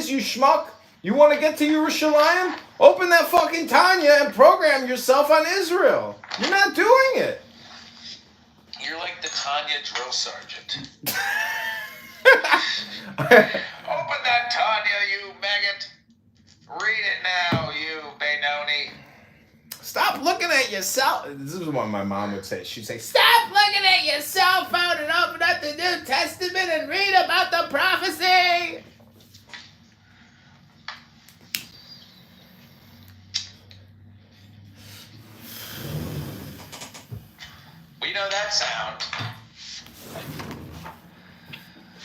is, you schmuck. You want to get to Yerushalayim? Open that fucking Tanya and program yourself on Israel. You're not doing it. You're like the Tanya drill sergeant. Open that Tanya, you maggot. Read it now, you Benoni. Stop looking at yourself. This is what my mom would say. She'd say, stop looking at your cell phone and open up the New Testament and read about the prophecy. We know that sound.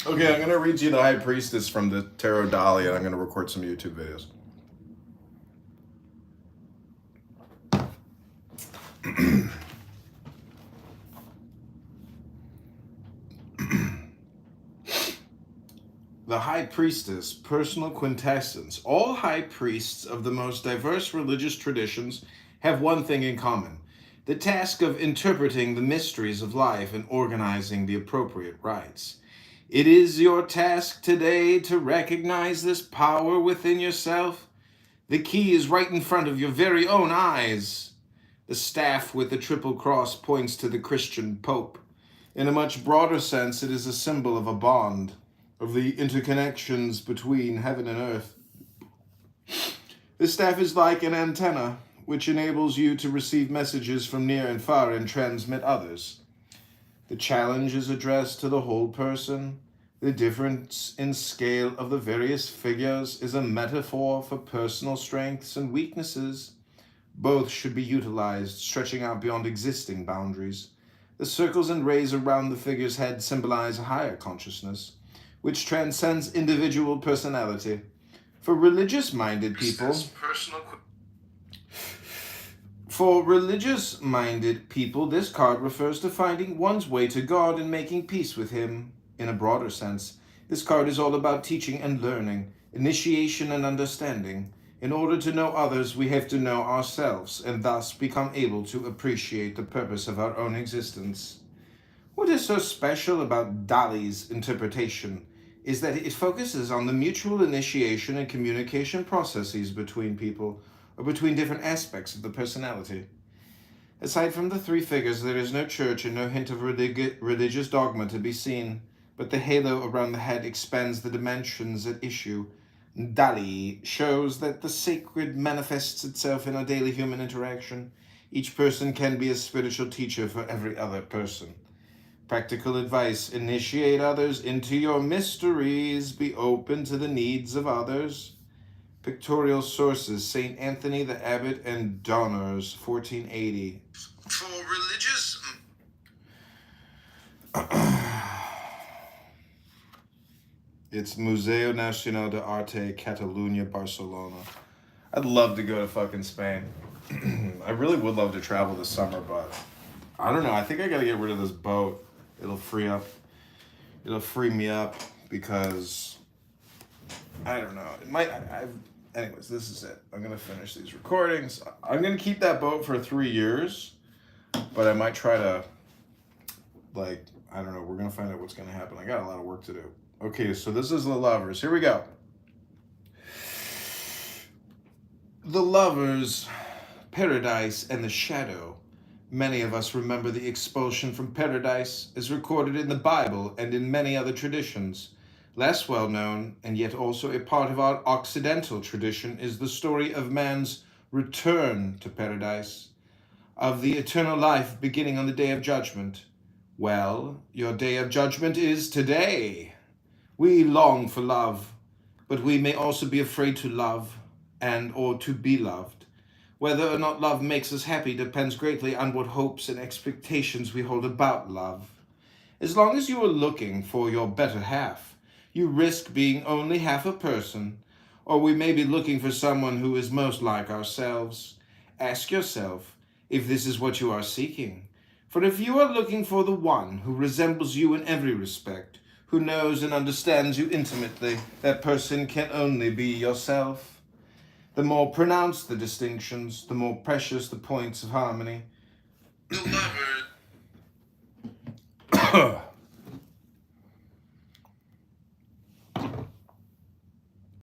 Okay, I'm going to read you the High Priestess from the Tarot Dolly, and I'm going to record some YouTube videos. The High Priestess, personal quintessence. All high priests of the most diverse religious traditions have one thing in common: the task of interpreting the mysteries of life and organizing the appropriate rites. It is your task today to recognize this power within yourself. The key is right in front of your very own eyes. The staff with the triple cross points to the Christian Pope. In a much broader sense, it is a symbol of a bond, of the interconnections between heaven and earth. The staff is like an antenna, which enables you to receive messages from near and far and transmit others. The challenge is addressed to the whole person. The difference in scale of the various figures is a metaphor for personal strengths and weaknesses. Both should be utilized, stretching out beyond existing boundaries. The circles and rays around the figure's head symbolize a higher consciousness, which transcends individual personality. For religious-minded people, this card refers to finding one's way to God and making peace with Him. In a broader sense, this card is all about teaching and learning, initiation and understanding. In order to know others, we have to know ourselves, and thus become able to appreciate the purpose of our own existence. What is so special about Dali's interpretation is that it focuses on the mutual initiation and communication processes between people, or between different aspects of the personality. Aside from the three figures, there is no church and no hint of religious dogma to be seen, but the halo around the head expands the dimensions at issue. Dali shows that the sacred manifests itself in our daily human interaction. Each person can be a spiritual teacher for every other person. Practical advice: initiate others into your mysteries. Be open to the needs of others. Pictorial sources: St. Anthony the Abbot and Donners, 1480. For religious... It's Museo Nacional de Arte, Catalunya, Barcelona. I'd love to go to fucking Spain. I really would love to travel this summer, but I don't know. I think I gotta get rid of this boat. It'll free me up because I don't know. It might. Anyways, this is it. I'm gonna finish these recordings. I'm gonna keep that boat for 3 years, but I might try to, like, I don't know. We're gonna find out what's gonna happen. I got a lot of work to do. Okay, so this is the Lovers. Here we go. The Lovers, Paradise and the Shadow. Many of us remember the expulsion from paradise as recorded in the Bible and in many other traditions. Less well known, and yet also a part of our Occidental tradition, is the story of man's return to paradise, of the eternal life beginning on the Day of Judgment. Well, your Day of Judgment is today. We long for love, but we may also be afraid to love or to be loved. Whether or not love makes us happy depends greatly on what hopes and expectations we hold about love. As long as you are looking for your better half, you risk being only half a person, or we may be looking for someone who is most like ourselves. Ask yourself if this is what you are seeking. For if you are looking for the one who resembles you in every respect, who knows and understands you intimately, that person can only be yourself. The more pronounced the distinctions, the more precious the points of harmony. The lover.